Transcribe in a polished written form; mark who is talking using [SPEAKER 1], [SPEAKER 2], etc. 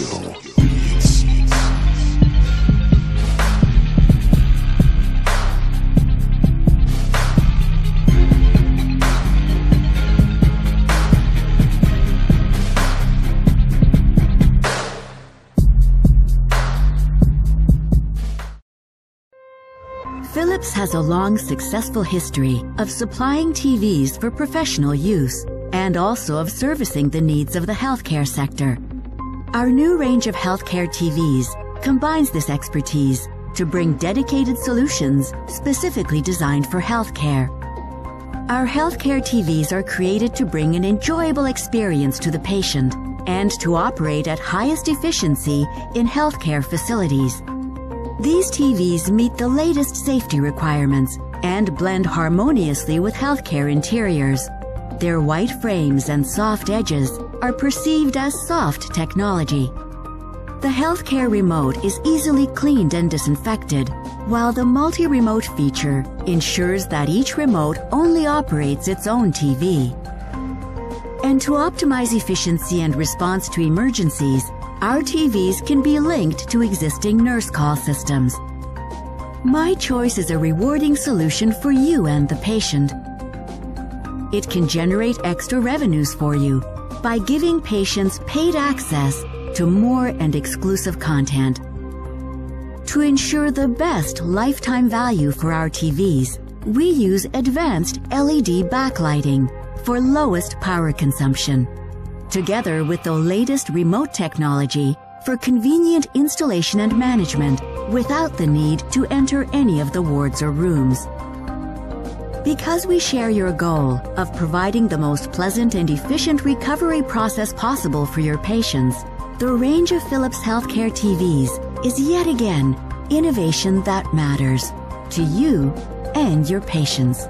[SPEAKER 1] Tokyo.
[SPEAKER 2] Philips has a long, successful history of supplying TVs for professional use and also of servicing the needs of the healthcare sector. Our new range of healthcare TVs combines this expertise to bring dedicated solutions specifically designed for healthcare. Our healthcare TVs are created to bring an enjoyable experience to the patient and to operate at highest efficiency in healthcare facilities. These TVs meet the latest safety requirements and blend harmoniously with healthcare interiors. Their white frames and soft edges are perceived as soft technology. The healthcare remote is easily cleaned and disinfected, while the multi-remote feature ensures that each remote only operates its own TV. And to optimize efficiency and response to emergencies, our TVs can be linked to existing nurse call systems. My Choice is a rewarding solution for you and the patient. It can generate extra revenues for you by giving patients paid access to more and exclusive content. To ensure the best lifetime value for our TVs, we use advanced LED backlighting for lowest power consumption, together with the latest remote technology for convenient installation and management without the need to enter any of the wards or rooms. Because we share your goal of providing the most pleasant and efficient recovery process possible for your patients, the range of Philips Healthcare TVs is yet again innovation that matters to you and your patients.